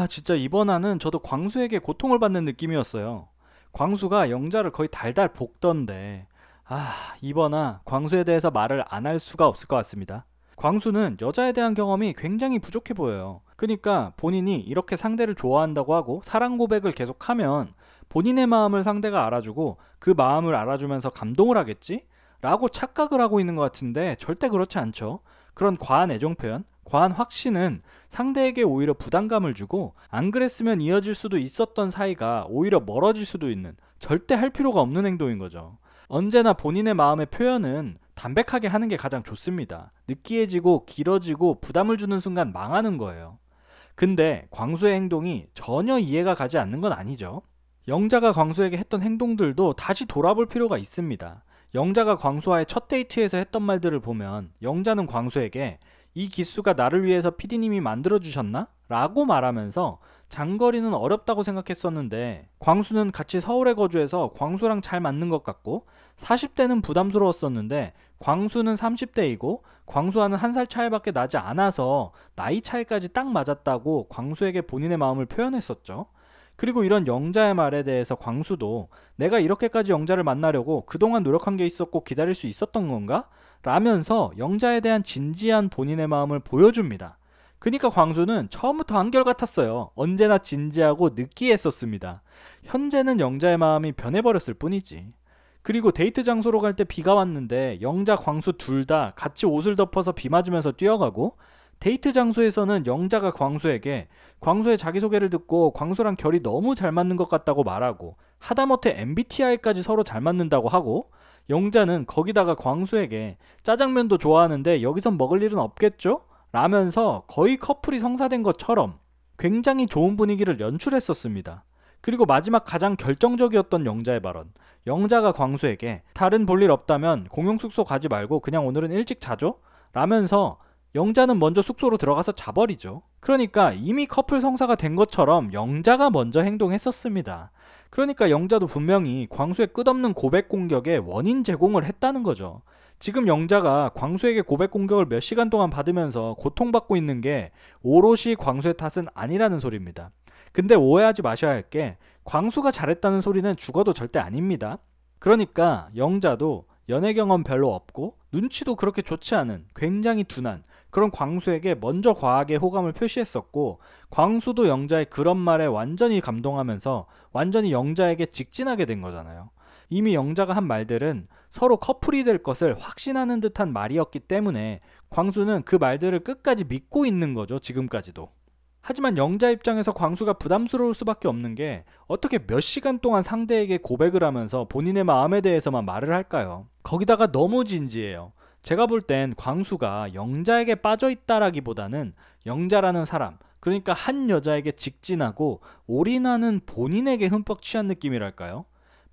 진짜 이번 화는 저도 광수에게 고통을 받는 느낌이었어요. 광수가 영자를 거의 달달 볶던데, 이번 화 광수에 대해서 말을 안 할 수가 없을 것 같습니다. 광수는 여자에 대한 경험이 굉장히 부족해 보여요. 그러니까 본인이 이렇게 상대를 좋아한다고 하고 사랑 고백을 계속하면 본인의 마음을 상대가 알아주고 그 마음을 알아주면서 감동을 하겠지? 라고 착각을 하고 있는 것 같은데 절대 그렇지 않죠. 그런 과한 애정 표현, 과한 확신은 상대에게 오히려 부담감을 주고 안 그랬으면 이어질 수도 있었던 사이가 오히려 멀어질 수도 있는 절대 할 필요가 없는 행동인 거죠. 언제나 본인의 마음의 표현은 담백하게 하는 게 가장 좋습니다. 느끼해지고 길어지고 부담을 주는 순간 망하는 거예요. 근데 광수의 행동이 전혀 이해가 가지 않는 건 아니죠. 영자가 광수에게 했던 행동들도 다시 돌아볼 필요가 있습니다. 영자가 광수와의 첫 데이트에서 했던 말들을 보면 영자는 광수에게 이 기수가 나를 위해서 PD님이 만들어주셨나? 라고 말하면서 장거리는 어렵다고 생각했었는데 광수는 같이 서울에 거주해서 광수랑 잘 맞는 것 같고 40대는 부담스러웠었는데 광수는 30대이고 광수와는 한 살 차이밖에 나지 않아서 나이 차이까지 딱 맞았다고 광수에게 본인의 마음을 표현했었죠. 그리고 이런 영자의 말에 대해서 광수도 내가 이렇게까지 영자를 만나려고 그동안 노력한 게 있었고 기다릴 수 있었던 건가? 라면서 영자에 대한 진지한 본인의 마음을 보여줍니다. 그니까 광수는 처음부터 한결같았어요. 언제나 진지하고 느끼했었습니다. 현재는 영자의 마음이 변해버렸을 뿐이지. 그리고 데이트 장소로 갈 때 비가 왔는데 영자, 광수 둘 다 같이 옷을 덮어서 비 맞으면서 뛰어가고 데이트 장소에서는 영자가 광수에게 광수의 자기소개를 듣고 광수랑 결이 너무 잘 맞는 것 같다고 말하고 하다못해 MBTI까지 서로 잘 맞는다고 하고 영자는 거기다가 광수에게 짜장면도 좋아하는데 여기선 먹을 일은 없겠죠? 라면서 거의 커플이 성사된 것처럼 굉장히 좋은 분위기를 연출했었습니다. 그리고 마지막 가장 결정적이었던 영자의 발언. 영자가 광수에게 다른 볼일 없다면 공용 숙소 가지 말고 그냥 오늘은 일찍 자죠? 라면서 영자는 먼저 숙소로 들어가서 자버리죠. 그러니까 이미 커플 성사가 된 것처럼 영자가 먼저 행동했었습니다. 그러니까 영자도 분명히 광수의 끝없는 고백 공격에 원인 제공을 했다는 거죠. 지금 영자가 광수에게 고백 공격을 몇 시간 동안 받으면서 고통받고 있는 게 오롯이 광수의 탓은 아니라는 소리입니다. 근데 오해하지 마셔야 할 게 광수가 잘했다는 소리는 죽어도 절대 아닙니다. 그러니까 영자도 연애 경험 별로 없고 눈치도 그렇게 좋지 않은 굉장히 둔한 그런 광수에게 먼저 과하게 호감을 표시했었고 광수도 영자의 그런 말에 완전히 감동하면서 완전히 영자에게 직진하게 된 거잖아요. 이미 영자가 한 말들은 서로 커플이 될 것을 확신하는 듯한 말이었기 때문에 광수는 그 말들을 끝까지 믿고 있는 거죠, 지금까지도. 하지만 영자 입장에서 광수가 부담스러울 수밖에 없는 게 어떻게 몇 시간 동안 상대에게 고백을 하면서 본인의 마음에 대해서만 말을 할까요? 거기다가 너무 진지해요. 제가 볼 땐 광수가 영자에게 빠져있다라기보다는 영자라는 사람, 그러니까 한 여자에게 직진하고 올인하는 본인에게 흠뻑 취한 느낌이랄까요?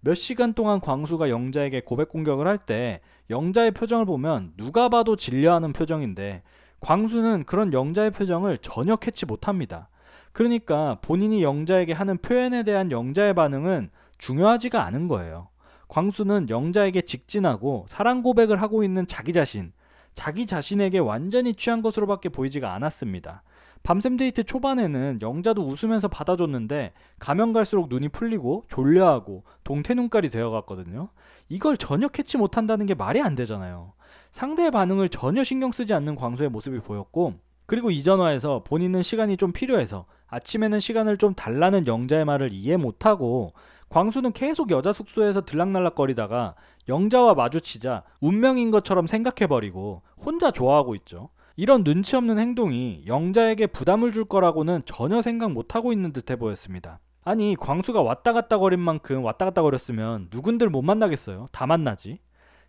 몇 시간 동안 광수가 영자에게 고백 공격을 할 때 영자의 표정을 보면 누가 봐도 질려하는 표정인데 광수는 그런 영자의 표정을 전혀 캐치 못합니다. 그러니까 본인이 영자에게 하는 표현에 대한 영자의 반응은 중요하지가 않은 거예요. 광수는 영자에게 직진하고 사랑 고백을 하고 있는 자기 자신에게 완전히 취한 것으로밖에 보이지가 않았습니다. 밤샘 데이트 초반에는 영자도 웃으면서 받아줬는데 가면 갈수록 눈이 풀리고 졸려하고 동태 눈깔이 되어갔거든요. 이걸 전혀 캐치 못한다는 게 말이 안 되잖아요. 상대의 반응을 전혀 신경 쓰지 않는 광수의 모습이 보였고 그리고 이전화에서 본인은 시간이 좀 필요해서 아침에는 시간을 좀 달라는 영자의 말을 이해 못하고 광수는 계속 여자 숙소에서 들락날락거리다가 영자와 마주치자 운명인 것처럼 생각해버리고 혼자 좋아하고 있죠. 이런 눈치 없는 행동이 영자에게 부담을 줄 거라고는 전혀 생각 못하고 있는 듯해 보였습니다. 아니 광수가 왔다 갔다 거린 만큼 왔다 갔다 거렸으면 누군들 못 만나겠어요. 다 만나지.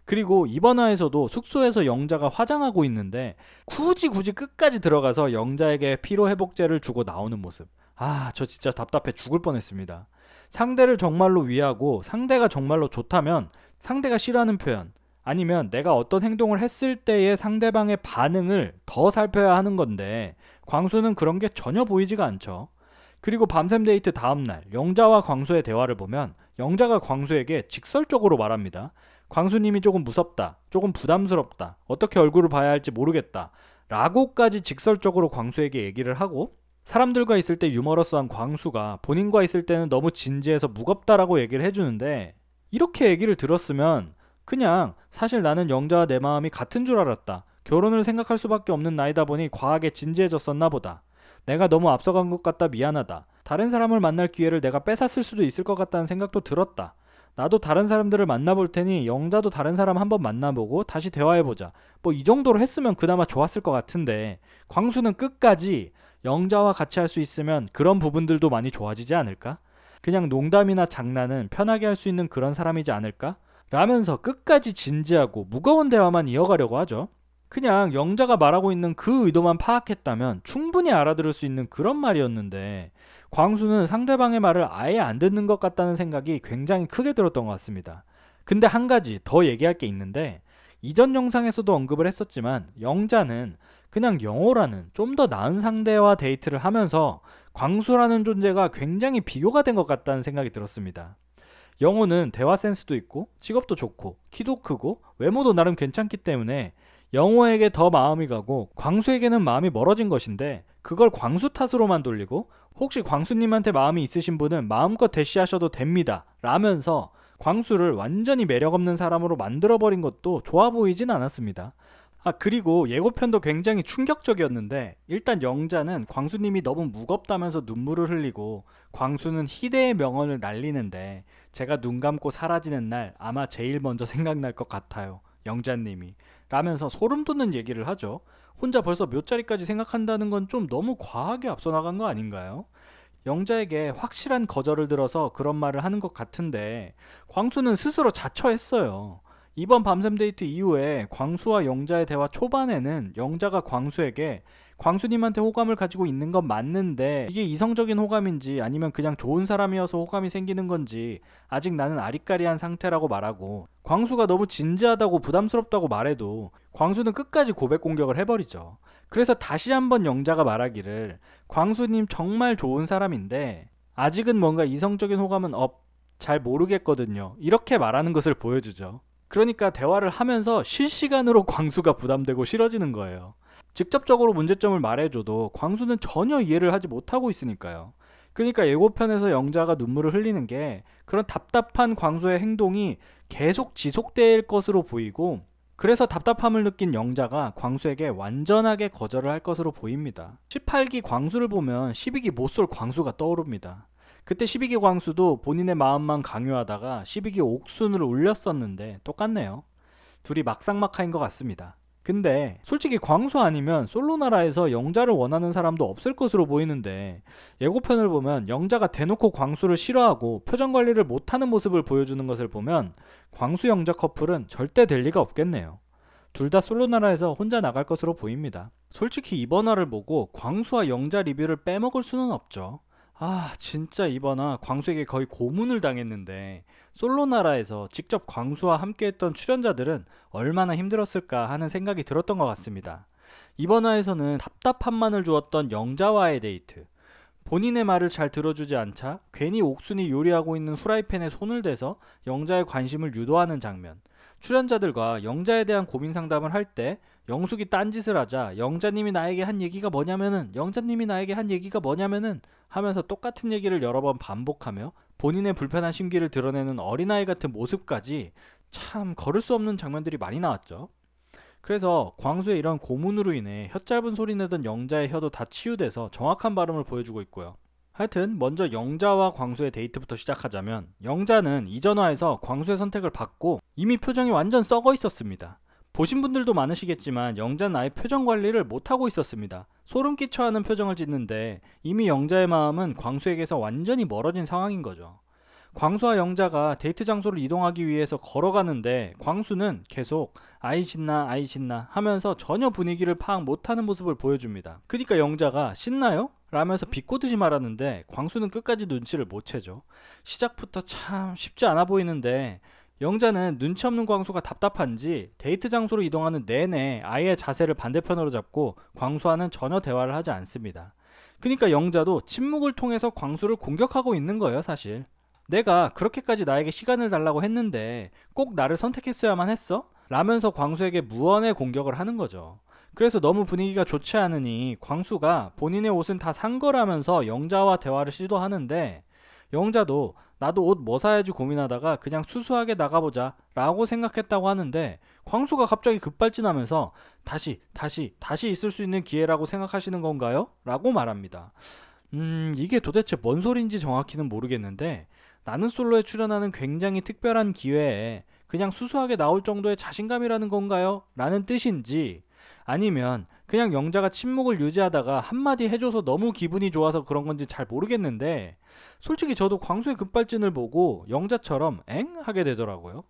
그리고 이번 화에서도 숙소에서 영자가 화장하고 있는데 굳이 끝까지 들어가서 영자에게 피로회복제를 주고 나오는 모습. 저 진짜 답답해 죽을 뻔했습니다. 상대를 정말로 위하고 상대가 정말로 좋다면 상대가 싫어하는 표현 아니면 내가 어떤 행동을 했을 때의 상대방의 반응을 더 살펴야 하는 건데 광수는 그런 게 전혀 보이지가 않죠. 그리고 밤샘 데이트 다음날 영자와 광수의 대화를 보면 영자가 광수에게 직설적으로 말합니다. 광수님이 조금 무섭다, 조금 부담스럽다, 어떻게 얼굴을 봐야 할지 모르겠다 라고까지 직설적으로 광수에게 얘기를 하고 사람들과 있을 때 유머러스한 광수가 본인과 있을 때는 너무 진지해서 무겁다라고 얘기를 해주는데, 이렇게 얘기를 들었으면 그냥 사실 나는 영자와 내 마음이 같은 줄 알았다. 결혼을 생각할 수밖에 없는 나이다 보니 과하게 진지해졌었나 보다. 내가 너무 앞서간 것 같다. 미안하다. 다른 사람을 만날 기회를 내가 뺏었을 수도 있을 것 같다는 생각도 들었다. 나도 다른 사람들을 만나볼 테니 영자도 다른 사람 한번 만나보고 다시 대화해보자. 뭐 이 정도로 했으면 그나마 좋았을 것 같은데, 광수는 끝까지 영자와 같이 할 수 있으면 그런 부분들도 많이 좋아지지 않을까? 그냥 농담이나 장난은 편하게 할 수 있는 그런 사람이지 않을까? 라면서 끝까지 진지하고 무거운 대화만 이어가려고 하죠. 그냥 영자가 말하고 있는 그 의도만 파악했다면 충분히 알아들을 수 있는 그런 말이었는데, 광수는 상대방의 말을 아예 안 듣는 것 같다는 생각이 굉장히 크게 들었던 것 같습니다. 근데 한 가지 더 얘기할 게 있는데, 이전 영상에서도 언급을 했었지만 영자는 그냥 영호라는 좀 더 나은 상대와 데이트를 하면서 광수라는 존재가 굉장히 비교가 된 것 같다는 생각이 들었습니다. 영호는 대화 센스도 있고 직업도 좋고 키도 크고 외모도 나름 괜찮기 때문에 영호에게 더 마음이 가고 광수에게는 마음이 멀어진 것인데, 그걸 광수 탓으로만 돌리고 혹시 광수님한테 마음이 있으신 분은 마음껏 대시하셔도 됩니다 라면서 광수를 완전히 매력없는 사람으로 만들어버린 것도 좋아 보이진 않았습니다. 그리고 예고편도 굉장히 충격적이었는데, 일단 영자는 광수님이 너무 무겁다면서 눈물을 흘리고 광수는 희대의 명언을 날리는데, 제가 눈 감고 사라지는 날 아마 제일 먼저 생각날 것 같아요, 영자님이 라면서 소름 돋는 얘기를 하죠. 혼자 벌써 몇 자리까지 생각한다는 건 좀 너무 과하게 앞서 나간 거 아닌가요? 영자에게 확실한 거절을 들어서 그런 말을 하는 것 같은데, 광수는 스스로 자처했어요. 이번 밤샘 데이트 이후에 광수와 영자의 대화 초반에는 영자가 광수에게 광수님한테 호감을 가지고 있는 건 맞는데 이게 이성적인 호감인지 아니면 그냥 좋은 사람이어서 호감이 생기는 건지 아직 나는 아리까리한 상태라고 말하고, 광수가 너무 진지하다고 부담스럽다고 말해도 광수는 끝까지 고백 공격을 해버리죠. 그래서 다시 한번 영자가 말하기를 광수님 정말 좋은 사람인데 아직은 뭔가 이성적인 호감은 잘 모르겠거든요, 이렇게 말하는 것을 보여주죠. 그러니까 대화를 하면서 실시간으로 광수가 부담되고 싫어지는 거예요. 직접적으로 문제점을 말해줘도 광수는 전혀 이해를 하지 못하고 있으니까요. 그러니까 예고편에서 영자가 눈물을 흘리는 게 그런 답답한 광수의 행동이 계속 지속될 것으로 보이고, 그래서 답답함을 느낀 영자가 광수에게 완전하게 거절을 할 것으로 보입니다. 18기 광수를 보면 12기 못쏠 광수가 떠오릅니다. 그때 12기 광수도 본인의 마음만 강요하다가 12기 옥순으로 울렸었는데 똑같네요. 둘이 막상막하인 것 같습니다. 근데 솔직히 광수 아니면 솔로나라에서 영자를 원하는 사람도 없을 것으로 보이는데, 예고편을 보면 영자가 대놓고 광수를 싫어하고 표정 관리를 못하는 모습을 보여주는 것을 보면 광수 영자 커플은 절대 될 리가 없겠네요. 둘 다 솔로나라에서 혼자 나갈 것으로 보입니다. 솔직히 이번 화를 보고 광수와 영자 리뷰를 빼먹을 수는 없죠. 진짜 이번 화 광수에게 거의 고문을 당했는데, 솔로나라에서 직접 광수와 함께했던 출연자들은 얼마나 힘들었을까 하는 생각이 들었던 것 같습니다. 이번 화에서는 답답함만을 주었던 영자와의 데이트, 본인의 말을 잘 들어주지 않자 괜히 옥순이 요리하고 있는 후라이팬에 손을 대서 영자의 관심을 유도하는 장면, 출연자들과 영자에 대한 고민 상담을 할 때 영숙이 딴짓을 하자 영자님이 나에게 한 얘기가 뭐냐면은 영자님이 나에게 한 얘기가 뭐냐면은 하면서 똑같은 얘기를 여러 번 반복하며 본인의 불편한 심기를 드러내는 어린아이 같은 모습까지 참 걸을 수 없는 장면들이 많이 나왔죠. 그래서 광수의 이런 고문으로 인해 혀 짧은 소리 내던 영자의 혀도 다 치유돼서 정확한 발음을 보여주고 있고요. 하여튼 먼저 영자와 광수의 데이트부터 시작하자면, 영자는 이전화에서 광수의 선택을 받고 이미 표정이 완전 썩어 있었습니다. 보신 분들도 많으시겠지만 영자는 아예 표정 관리를 못하고 있었습니다. 소름 끼쳐하는 표정을 짓는데 이미 영자의 마음은 광수에게서 완전히 멀어진 상황인 거죠. 광수와 영자가 데이트 장소를 이동하기 위해서 걸어가는데 광수는 계속 아이 신나 아이 신나 하면서 전혀 분위기를 파악 못하는 모습을 보여줍니다. 그러니까 영자가 신나요? 라면서 비꼬듯이 말하는데 광수는 끝까지 눈치를 못 채죠. 시작부터 참 쉽지 않아 보이는데 영자는 눈치 없는 광수가 답답한지 데이트 장소로 이동하는 내내 아예 자세를 반대편으로 잡고 광수와는 전혀 대화를 하지 않습니다. 그러니까 영자도 침묵을 통해서 광수를 공격하고 있는 거예요, 사실. 내가 그렇게까지 나에게 시간을 달라고 했는데 꼭 나를 선택했어야만 했어? 라면서 광수에게 무언의 공격을 하는 거죠. 그래서 너무 분위기가 좋지 않으니 광수가 본인의 옷은 다 산 거라면서 영자와 대화를 시도하는데, 영자도 나도 옷 뭐 사야지 고민하다가 그냥 수수하게 나가보자 라고 생각했다고 하는데, 광수가 갑자기 급발진하면서 다시 있을 수 있는 기회라고 생각하시는 건가요? 라고 말합니다. 이게 도대체 뭔 소린지 정확히는 모르겠는데, 나는 솔로에 출연하는 굉장히 특별한 기회에 그냥 수수하게 나올 정도의 자신감이라는 건가요? 라는 뜻인지, 아니면 그냥 영자가 침묵을 유지하다가 한마디 해줘서 너무 기분이 좋아서 그런 건지 잘 모르겠는데, 솔직히 저도 광수의 급발진을 보고 영자처럼 엥? 하게 되더라고요.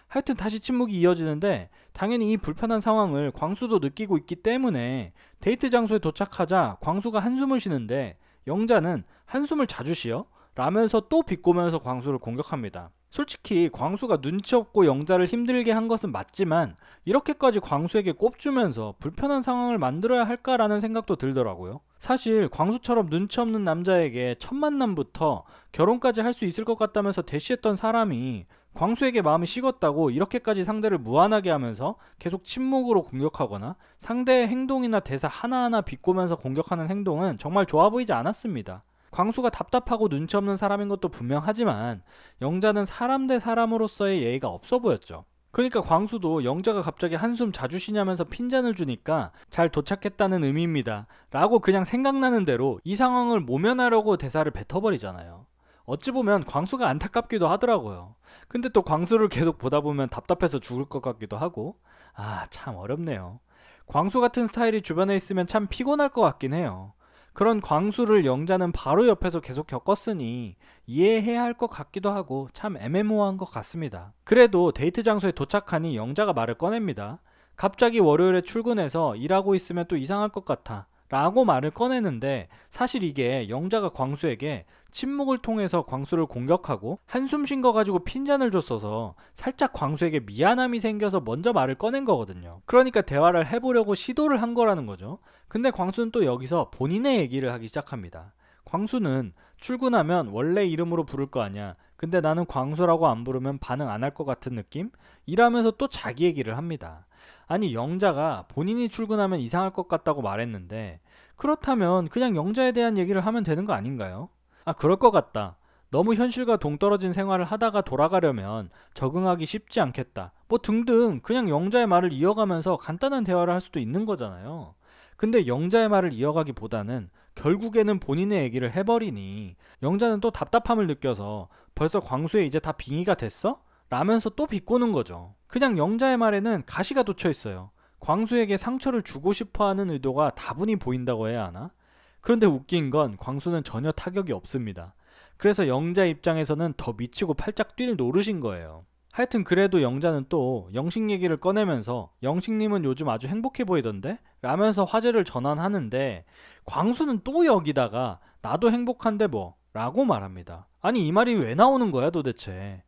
하여튼 다시 침묵이 이어지는데, 당연히 이 불편한 상황을 광수도 느끼고 있기 때문에 데이트 장소에 도착하자 광수가 한숨을 쉬는데, 영자는 한숨을 자주 쉬어? 라면서 또 비꼬면서 광수를 공격합니다. 솔직히 광수가 눈치 없고 영자를 힘들게 한 것은 맞지만, 이렇게까지 광수에게 꼽주면서 불편한 상황을 만들어야 할까라는 생각도 들더라고요. 사실 광수처럼 눈치 없는 남자에게 첫 만남부터 결혼까지 할 수 있을 것 같다면서 대시했던 사람이 광수에게 마음이 식었다고 이렇게까지 상대를 무안하게 하면서 계속 침묵으로 공격하거나 상대의 행동이나 대사 하나하나 비꼬면서 공격하는 행동은 정말 좋아 보이지 않았습니다. 광수가 답답하고 눈치 없는 사람인 것도 분명하지만, 영자는 사람 대 사람으로서의 예의가 없어 보였죠. 그러니까 광수도 영자가 갑자기 한숨 자주 쉬냐면서 핀잔을 주니까 잘 도착했다는 의미입니다 라고 그냥 생각나는 대로 이 상황을 모면하려고 대사를 뱉어버리잖아요. 어찌 보면 광수가 안타깝기도 하더라고요. 근데 또 광수를 계속 보다 보면 답답해서 죽을 것 같기도 하고, 참 어렵네요. 광수 같은 스타일이 주변에 있으면 참 피곤할 것 같긴 해요. 그런 광수를 영자는 바로 옆에서 계속 겪었으니 이해해야 할 것 같기도 하고 참 애매모호한 것 같습니다. 그래도 데이트 장소에 도착하니 영자가 말을 꺼냅니다. 갑자기 월요일에 출근해서 일하고 있으면 또 이상할 것 같아 라고 말을 꺼내는데, 사실 이게 영자가 광수에게 침묵을 통해서 광수를 공격하고 한숨 쉰 거 가지고 핀잔을 줬어서 살짝 광수에게 미안함이 생겨서 먼저 말을 꺼낸 거거든요. 그러니까 대화를 해보려고 시도를 한 거라는 거죠. 근데 광수는 또 여기서 본인의 얘기를 하기 시작합니다. 광수는 출근하면 원래 이름으로 부를 거 아니야. 근데 나는 광수라고 안 부르면 반응 안 할 것 같은 느낌? 이라면서 또 자기 얘기를 합니다. 아니, 영자가 본인이 출근하면 이상할 것 같다고 말했는데, 그렇다면 그냥 영자에 대한 얘기를 하면 되는 거 아닌가요? 그럴 것 같다. 너무 현실과 동떨어진 생활을 하다가 돌아가려면 적응하기 쉽지 않겠다. 뭐 등등 그냥 영자의 말을 이어가면서 간단한 대화를 할 수도 있는 거잖아요. 근데 영자의 말을 이어가기보다는 결국에는 본인의 얘기를 해버리니 영자는 또 답답함을 느껴서 벌써 광수에 이제 다 빙의가 됐어? 라면서 또 비꼬는 거죠. 그냥 영자의 말에는 가시가 돋쳐 있어요. 광수에게 상처를 주고 싶어하는 의도가 다분히 보인다고 해야 하나? 그런데 웃긴 건 광수는 전혀 타격이 없습니다. 그래서 영자 입장에서는 더 미치고 팔짝 뛸 노릇인 거예요. 하여튼 그래도 영자는 또 영식 얘기를 꺼내면서 영식님은 요즘 아주 행복해 보이던데? 라면서 화제를 전환하는데, 광수는 또 여기다가 나도 행복한데 뭐? 라고 말합니다. 아니, 이 말이 왜 나오는 거야 도대체?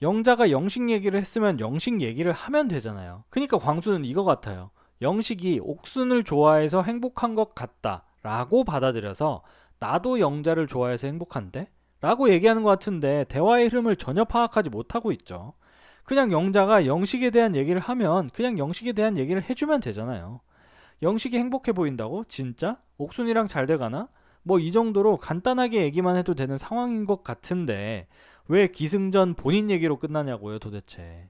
영자가 영식 얘기를 했으면 영식 얘기를 하면 되잖아요. 그러니까 광수는 이거 같아요. 영식이 옥순을 좋아해서 행복한 것 같다 라고 받아들여서 나도 영자를 좋아해서 행복한데? 라고 얘기하는 것 같은데, 대화의 흐름을 전혀 파악하지 못하고 있죠. 그냥 영자가 영식에 대한 얘기를 하면 그냥 영식에 대한 얘기를 해주면 되잖아요. 영식이 행복해 보인다고? 진짜? 옥순이랑 잘 돼가나? 뭐 이 정도로 간단하게 얘기만 해도 되는 상황인 것 같은데 왜 기승전 본인 얘기로 끝나냐고요 도대체.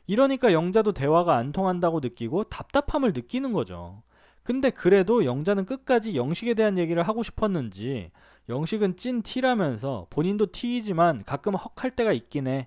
이러니까 영자도 대화가 안 통한다고 느끼고 답답함을 느끼는 거죠. 근데 그래도 영자는 끝까지 영식에 대한 얘기를 하고 싶었는지, 영식은 찐 T라면서 본인도 T이지만 가끔 헉할 때가 있긴 해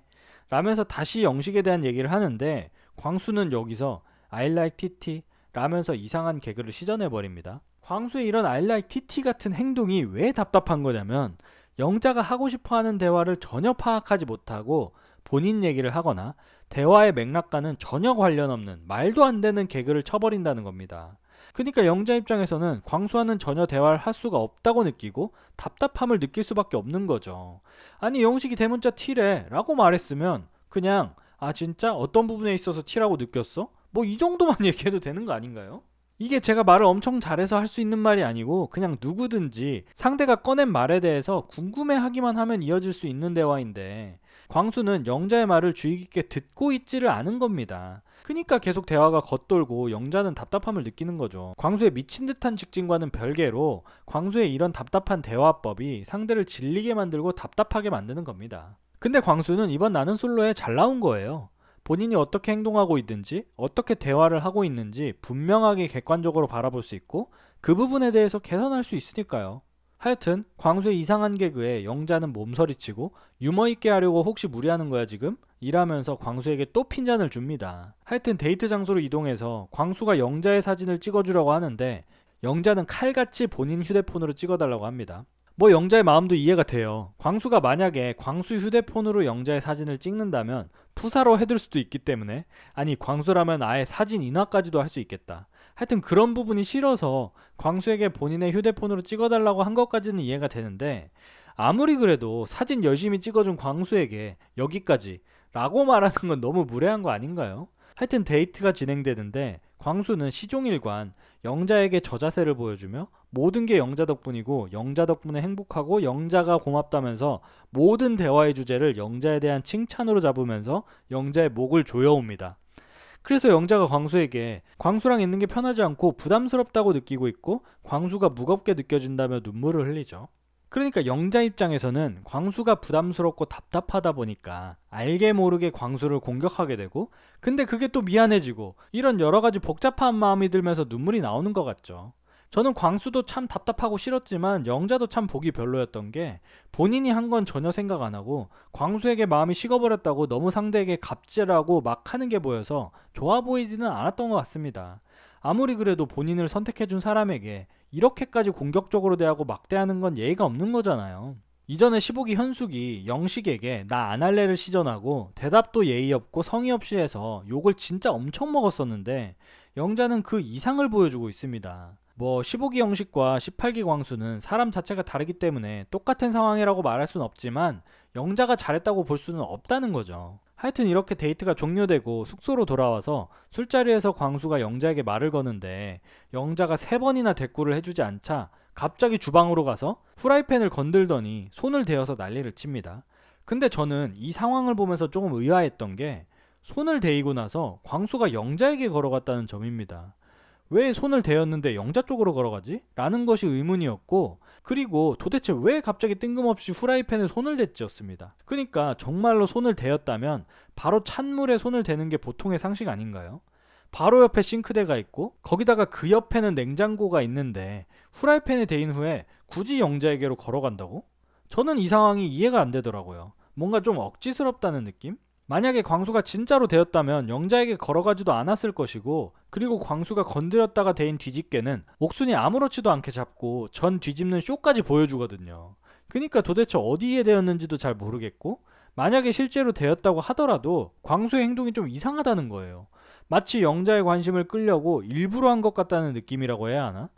라면서 다시 영식에 대한 얘기를 하는데, 광수는 여기서 I like TT 라면서 이상한 개그를 시전해버립니다. 광수의 이런 I like TT 같은 행동이 왜 답답한 거냐면, 영자가 하고 싶어하는 대화를 전혀 파악하지 못하고 본인 얘기를 하거나 대화의 맥락과는 전혀 관련 없는 말도 안 되는 개그를 쳐버린다는 겁니다. 그러니까 영자 입장에서는 광수와는 전혀 대화를 할 수가 없다고 느끼고 답답함을 느낄 수밖에 없는 거죠. 아니, 영식이 대문자 T래 라고 말했으면 그냥 진짜 어떤 부분에 있어서 T라고 느꼈어? 뭐 이 정도만 얘기해도 되는 거 아닌가요? 이게 제가 말을 엄청 잘해서 할 수 있는 말이 아니고 그냥 누구든지 상대가 꺼낸 말에 대해서 궁금해하기만 하면 이어질 수 있는 대화인데, 광수는 영자의 말을 주의 깊게 듣고 있지를 않은 겁니다. 그러니까 계속 대화가 겉돌고 영자는 답답함을 느끼는 거죠. 광수의 미친 듯한 직진과는 별개로 광수의 이런 답답한 대화법이 상대를 질리게 만들고 답답하게 만드는 겁니다. 근데 광수는 이번 나는 솔로에 잘 나온 거예요. 본인이 어떻게 행동하고 있든지 어떻게 대화를 하고 있는지 분명하게 객관적으로 바라볼 수 있고 그 부분에 대해서 개선할 수 있으니까요. 하여튼 광수의 이상한 개그에 영자는 몸서리치고 유머 있게 하려고 혹시 무리하는 거야 지금? 이라면서 광수에게 또 핀잔을 줍니다. 하여튼 데이트 장소로 이동해서 광수가 영자의 사진을 찍어주려고 하는데 영자는 칼같이 본인 휴대폰으로 찍어달라고 합니다. 뭐 영자의 마음도 이해가 돼요. 광수가 만약에 광수 휴대폰으로 영자의 사진을 찍는다면 푸사로 해둘 수도 있기 때문에, 아니 광수라면 아예 사진 인화까지도 할 수 있겠다. 하여튼 그런 부분이 싫어서 광수에게 본인의 휴대폰으로 찍어달라고 한 것까지는 이해가 되는데, 아무리 그래도 사진 열심히 찍어준 광수에게 여기까지 라고 말하는 건 너무 무례한 거 아닌가요? 하여튼 데이트가 진행되는데 광수는 시종일관 영자에게 저자세를 보여주며 모든 게 영자 덕분이고 영자 덕분에 행복하고 영자가 고맙다면서 모든 대화의 주제를 영자에 대한 칭찬으로 잡으면서 영자의 목을 조여옵니다. 그래서 영자가 광수에게 광수랑 있는 게 편하지 않고 부담스럽다고 느끼고 있고 광수가 무겁게 느껴진다며 눈물을 흘리죠. 그러니까 영자 입장에서는 광수가 부담스럽고 답답하다 보니까 알게 모르게 광수를 공격하게 되고, 근데 그게 또 미안해지고 이런 여러 가지 복잡한 마음이 들면서 눈물이 나오는 것 같죠. 저는 광수도 참 답답하고 싫었지만 영자도 참 보기 별로였던 게 본인이 한 건 전혀 생각 안 하고 광수에게 마음이 식어버렸다고 너무 상대에게 갑질하고 막 하는 게 보여서 좋아 보이지는 않았던 것 같습니다. 아무리 그래도 본인을 선택해준 사람에게 이렇게까지 공격적으로 대하고 막대하는 건 예의가 없는 거잖아요. 이전에 15기 현숙이 영식에게 나 안 할래를 시전하고 대답도 예의 없고 성의 없이 해서 욕을 진짜 엄청 먹었었는데 영자는 그 이상을 보여주고 있습니다. 뭐 15기 영식과 18기 광수는 사람 자체가 다르기 때문에 똑같은 상황이라고 말할 수는 없지만 영자가 잘했다고 볼 수는 없다는 거죠. 하여튼 이렇게 데이트가 종료되고 숙소로 돌아와서 술자리에서 광수가 영자에게 말을 거는데 영자가 3번이나 대꾸를 해주지 않자 갑자기 주방으로 가서 후라이팬을 건들더니 손을 대어서 난리를 칩니다. 근데 저는 이 상황을 보면서 조금 의아했던 게 손을 대이고 나서 광수가 영자에게 걸어갔다는 점입니다. 왜 손을 대었는데 영자 쪽으로 걸어가지? 라는 것이 의문이었고, 그리고 도대체 왜 갑자기 뜬금없이 후라이팬에 손을 댔지였습니다. 그러니까 정말로 손을 대었다면 바로 찬물에 손을 대는 게 보통의 상식 아닌가요? 바로 옆에 싱크대가 있고 거기다가 그 옆에는 냉장고가 있는데 후라이팬에 대인 후에 굳이 영자에게로 걸어간다고? 저는 이 상황이 이해가 안 되더라고요. 뭔가 좀 억지스럽다는 느낌? 만약에 광수가 진짜로 되었다면 영자에게 걸어가지도 않았을 것이고, 그리고 광수가 건드렸다가 대인 뒤집개는 옥순이 아무렇지도 않게 잡고 전 뒤집는 쇼까지 보여주거든요. 그러니까 도대체 어디에 대었는지도 잘 모르겠고, 만약에 실제로 되었다고 하더라도 광수의 행동이 좀 이상하다는 거예요. 마치 영자의 관심을 끌려고 일부러 한 것 같다는 느낌이라고 해야 하나?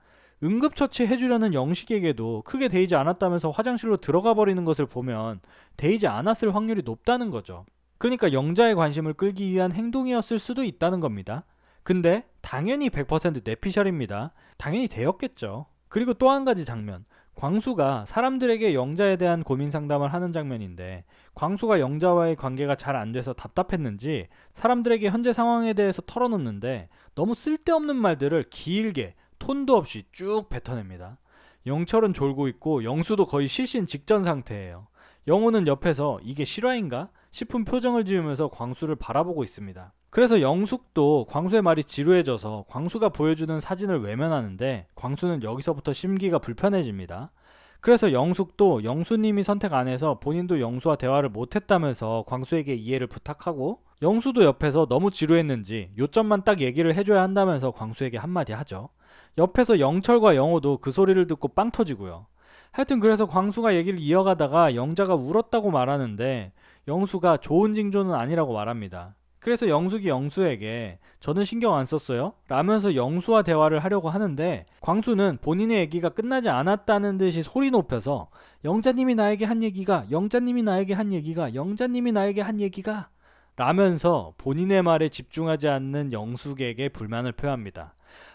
응급처치 해주려는 영식에게도 크게 데이지 않았다면서 화장실로 들어가 버리는 것을 보면 데이지 않았을 확률이 높다는 거죠. 그러니까 영자의 관심을 끌기 위한 행동이었을 수도 있다는 겁니다. 근데 당연히 100% 내피셜입니다. 당연히 되었겠죠. 그리고 또 한 가지 장면, 광수가 사람들에게 영자에 대한 고민 상담을 하는 장면인데 광수가 영자와의 관계가 잘 안 돼서 답답했는지 사람들에게 현재 상황에 대해서 털어놓는데 너무 쓸데없는 말들을 길게 톤도 없이 쭉 뱉어냅니다. 영철은 졸고 있고 영수도 거의 실신 직전 상태예요. 영호는 옆에서 이게 실화인가 싶은 표정을 지으면서 광수를 바라보고 있습니다. 그래서 영숙도 광수의 말이 지루해져서 광수가 보여주는 사진을 외면하는데 광수는 여기서부터 심기가 불편해집니다. 그래서 영숙도 영수님이 선택 안 해서 본인도 영수와 대화를 못했다면서 광수에게 이해를 부탁하고, 영수도 옆에서 너무 지루했는지 요점만 딱 얘기를 해줘야 한다면서 광수에게 한마디 하죠. 옆에서 영철과 영호도 그 소리를 듣고 빵 터지고요. 하여튼 그래서 광수가 얘기를 이어가다가 영자가 울었다고 말하는데 영수가 좋은 징조는 아니라고 말합니다. 그래서 영숙이 영수에게 저는 신경 안 썼어요? 라면서 영수와 대화를 하려고 하는데 광수는 본인의 얘기가 끝나지 않았다는 듯이 소리 높여서 영자님이 나에게 한 얘기가 영자님이 나에게 한 얘기가 영자님이 나에게 한 얘기가 라면서 본인의 말에 집중하지 않는 영숙에게 불만을 표합니다.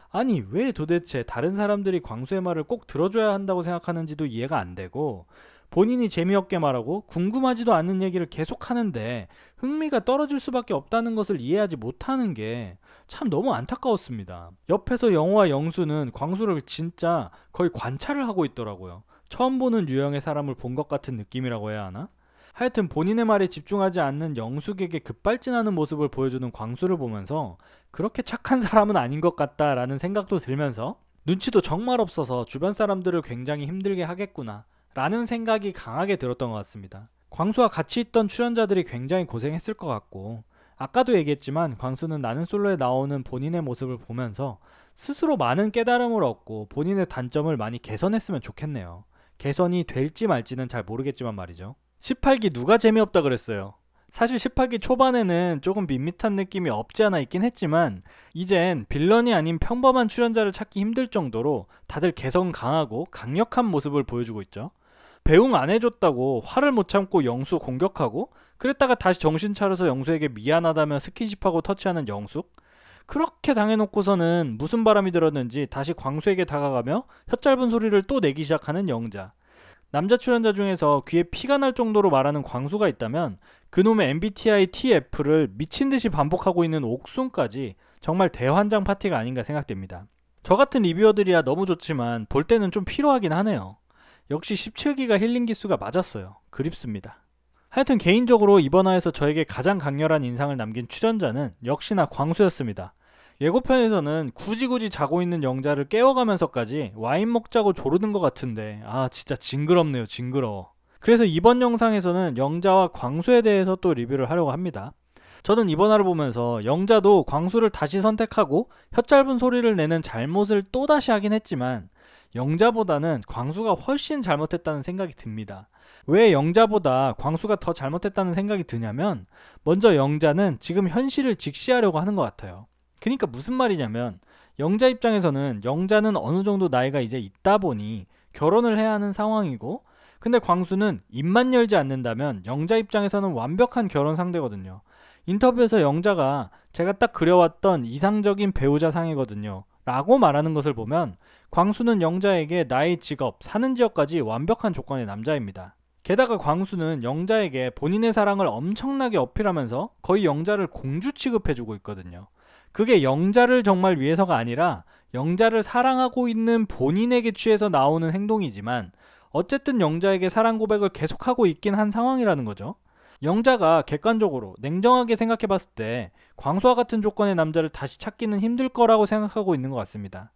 아니 왜 도대체 다른 사람들이 광수의 말을 꼭 들어줘야 한다고 생각하는지도 이해가 안 되고, 본인이 재미없게 말하고 궁금하지도 않는 얘기를 계속 하는데 흥미가 떨어질 수밖에 없다는 것을 이해하지 못하는 게 참 너무 안타까웠습니다. 옆에서 영호와 영수는 광수를 진짜 거의 관찰을 하고 있더라고요. 처음 보는 유형의 사람을 본 것 같은 느낌이라고 해야 하나? 하여튼 본인의 말에 집중하지 않는 영숙에게 급발진하는 모습을 보여주는 광수를 보면서 그렇게 착한 사람은 아닌 것 같다라는 생각도 들면서 눈치도 정말 없어서 주변 사람들을 굉장히 힘들게 하겠구나 라는 생각이 강하게 들었던 것 같습니다. 광수와 같이 있던 출연자들이 굉장히 고생했을 것 같고, 아까도 얘기했지만 광수는 나는 솔로에 나오는 본인의 모습을 보면서 스스로 많은 깨달음을 얻고 본인의 단점을 많이 개선했으면 좋겠네요. 개선이 될지 말지는 잘 모르겠지만 말이죠. 18기 누가 재미없다 그랬어요. 사실 18기 초반에는 조금 밋밋한 느낌이 없지 않아 있긴 했지만 이젠 빌런이 아닌 평범한 출연자를 찾기 힘들 정도로 다들 개성 강하고 강력한 모습을 보여주고 있죠. 배웅 안 해줬다고 화를 못 참고 영수 공격하고, 그랬다가 다시 정신 차려서 영수에게 미안하다며 스킨십하고 터치하는 영숙. 그렇게 당해놓고서는 무슨 바람이 들었는지 다시 광수에게 다가가며 혀 짧은 소리를 또 내기 시작하는 영자. 남자 출연자 중에서 귀에 피가 날 정도로 말하는 광수가 있다면 그놈의 MBTI TF를 미친듯이 반복하고 있는 옥순까지 정말 대환장 파티가 아닌가 생각됩니다. 저 같은 리뷰어들이야 너무 좋지만 볼 때는 좀 필요하긴 하네요. 역시 17기가 힐링 기수가 맞았어요. 그립습니다. 하여튼 개인적으로 이번 화에서 저에게 가장 강렬한 인상을 남긴 출연자는 역시나 광수였습니다. 예고편에서는 굳이 자고 있는 영자를 깨워가면서까지 와인 먹자고 조르는 것 같은데 진짜 징그럽네요. 징그러워. 그래서 이번 영상에서는 영자와 광수에 대해서 또 리뷰를 하려고 합니다. 저는 이번 화를 보면서 영자도 광수를 다시 선택하고 혀 짧은 소리를 내는 잘못을 또다시 하긴 했지만 영자보다는 광수가 훨씬 잘못했다는 생각이 듭니다. 왜 영자보다 광수가 더 잘못했다는 생각이 드냐면, 먼저 영자는 지금 현실을 직시하려고 하는 것 같아요. 그러니까 무슨 말이냐면, 영자 입장에서는 영자는 어느 정도 나이가 이제 있다 보니 결혼을 해야 하는 상황이고, 근데 광수는 입만 열지 않는다면 영자 입장에서는 완벽한 결혼 상대거든요. 인터뷰에서 영자가 제가 딱 그려왔던 이상적인 배우자 상이거든요 라고 말하는 것을 보면 광수는 영자에게 나이, 직업, 사는 지역까지 완벽한 조건의 남자입니다. 게다가 광수는 영자에게 본인의 사랑을 엄청나게 어필하면서 거의 영자를 공주 취급해주고 있거든요. 그게 영자를 정말 위해서가 아니라 영자를 사랑하고 있는 본인에게 취해서 나오는 행동이지만 어쨌든 영자에게 사랑 고백을 계속하고 있긴 한 상황이라는 거죠. 영자가 객관적으로 냉정하게 생각해봤을 때 광수와 같은 조건의 남자를 다시 찾기는 힘들 거라고 생각하고 있는 것 같습니다.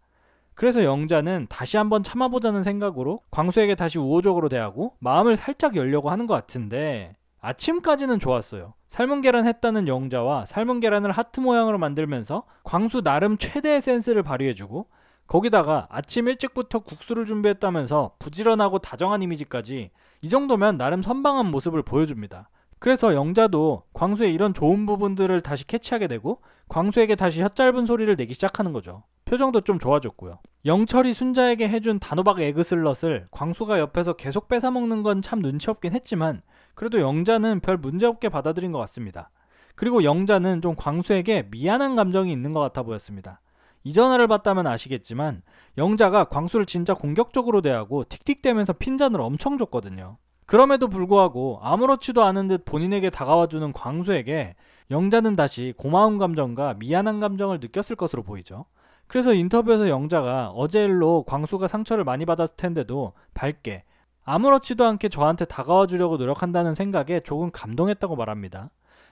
그래서 영자는 다시 한번 참아보자는 생각으로 광수에게 다시 우호적으로 대하고 마음을 살짝 열려고 하는 것 같은데, 아침까지는 좋았어요. 삶은 계란 했다는 영자와 삶은 계란을 하트 모양으로 만들면서 광수 나름 최대의 센스를 발휘해주고, 거기다가 아침 일찍부터 국수를 준비했다면서 부지런하고 다정한 이미지까지, 이 정도면 나름 선방한 모습을 보여줍니다. 그래서 영자도 광수의 이런 좋은 부분들을 다시 캐치하게 되고 광수에게 다시 혀 짧은 소리를 내기 시작하는 거죠. 표정도 좀 좋아졌고요. 영철이 순자에게 해준 단호박 에그슬럿을 광수가 옆에서 계속 뺏어먹는 건 참 눈치 없긴 했지만 그래도 영자는 별 문제없게 받아들인 것 같습니다. 그리고 영자는 좀 광수에게 미안한 감정이 있는 것 같아 보였습니다. 이전 화를 봤다면 아시겠지만 영자가 광수를 진짜 공격적으로 대하고 틱틱대면서 핀잔을 엄청 줬거든요. 그럼에도 불구하고 아무렇지도 않은 듯 본인에게 다가와주는 광수에게 영자는 다시 고마운 감정과 미안한 감정을 느꼈을 것으로 보이죠. 그래서 인터뷰에서 영자가 어제 일로 광수가 상처를 많이 받았을 텐데도 밝게 아무렇지도 않게 저한테 다가와 주려고 노력한다는 생각에 조금 감동했다고 말합니다.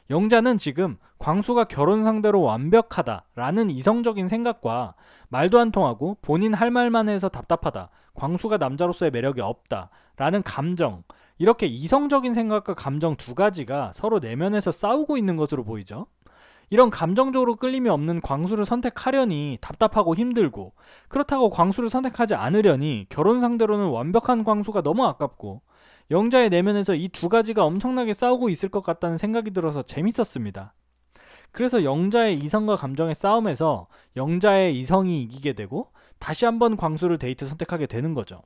영자는 지금 광수가 결혼 상대로 완벽하다라는 이성적인 생각과 말도 안 통하고 본인 할 말만 해서 답답하다, 광수가 남자로서의 매력이 없다라는 감정, 이렇게 이성적인 생각과 감정 두 가지가 서로 내면에서 싸우고 있는 것으로 보이죠. 이런 감정적으로 끌림이 없는 광수를 선택하려니 답답하고 힘들고, 그렇다고 광수를 선택하지 않으려니 결혼 상대로는 완벽한 광수가 너무 아깝고, 영자의 내면에서 이 두 가지가 엄청나게 싸우고 있을 것 같다는 생각이 들어서 재밌었습니다. 그래서 영자의 이성과 감정의 싸움에서 영자의 이성이 이기게 되고 다시 한번 광수를 데이트 선택하게 되는 거죠.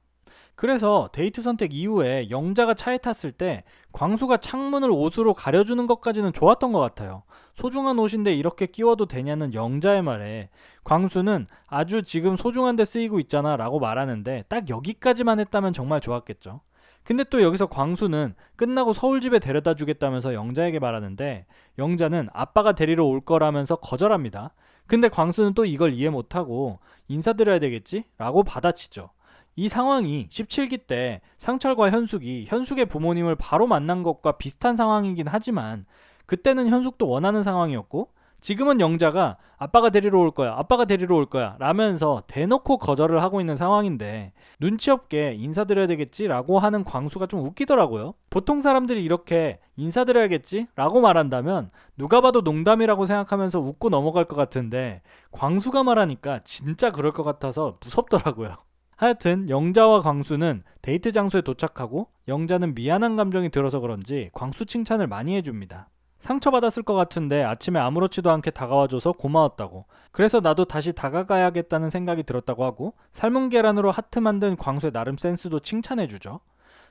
그래서 데이트 선택 이후에 영자가 차에 탔을 때 광수가 창문을 옷으로 가려주는 것까지는 좋았던 것 같아요. 소중한 옷인데 이렇게 끼워도 되냐는 영자의 말에 광수는 아주 지금 소중한 데 쓰이고 있잖아 라고 말하는데 딱 여기까지만 했다면 정말 좋았겠죠. 근데 또 여기서 광수는 끝나고 서울집에 데려다 주겠다면서 영자에게 말하는데 영자는 아빠가 데리러 올 거라면서 거절합니다. 근데 광수는 또 이걸 이해 못하고 인사드려야 되겠지? 라고 받아치죠. 이 상황이 17기 때 상철과 현숙이 현숙의 부모님을 바로 만난 것과 비슷한 상황이긴 하지만 그때는 현숙도 원하는 상황이었고 지금은 영자가 아빠가 데리러 올 거야, 아빠가 데리러 올 거야 라면서 대놓고 거절을 하고 있는 상황인데 눈치 없게 인사드려야 되겠지 라고 하는 광수가 좀 웃기더라고요. 보통 사람들이 이렇게 인사드려야겠지 라고 말한다면 누가 봐도 농담이라고 생각하면서 웃고 넘어갈 것 같은데 광수가 말하니까 진짜 그럴 것 같아서 무섭더라고요. 하여튼 영자와 광수는 데이트 장소에 도착하고 영자는 미안한 감정이 들어서 그런지 광수 칭찬을 많이 해줍니다. 상처받았을 것 같은데 아침에 아무렇지도 않게 다가와줘서 고마웠다고, 그래서 나도 다시 다가가야겠다는 생각이 들었다고 하고 삶은 계란으로 하트 만든 광수의 나름 센스도 칭찬해주죠.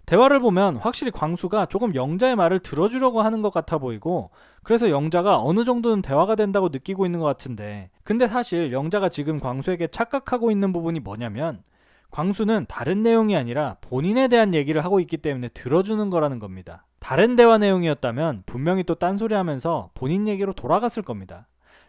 대화를 보면 확실히 광수가 조금 영자의 말을 들어주려고 하는 것 같아 보이고 그래서 영자가 어느 정도는 대화가 된다고 느끼고 있는 것 같은데 근데 사실 영자가 지금 광수에게 착각하고 있는 부분이 뭐냐면 광수는 다른 내용이 아니라 본인에 대한 얘기를 하고 있기 때문에 들어주는 거라는 겁니다. 다른 대화 내용이었다면 분명히 또 딴소리 하면서 본인 얘기로 돌아갔을 겁니다.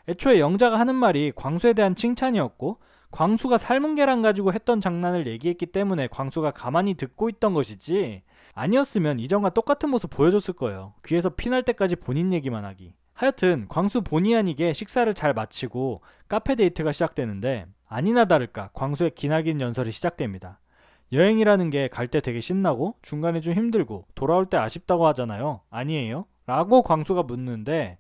애초에 영자가 하는 말이 광수에 대한 칭찬이었고 광수가 삶은 계란 가지고 했던 장난을 얘기했기 때문에 광수가 가만히 듣고 있던 것이지 아니었으면 이전과 똑같은 모습 보여줬을 거예요. 귀에서 피날 때까지 본인 얘기만 하기. 하여튼 광수 본의 아니게 식사를 잘 마치고 카페 데이트가 시작되는데 아니나 다를까 광수의 기나긴 연설이 시작됩니다. 여행이라는 게 갈 때 되게 신나고 중간에 좀 힘들고 돌아올 때 아쉽다고 하잖아요. 아니에요? 라고 광수가 묻는데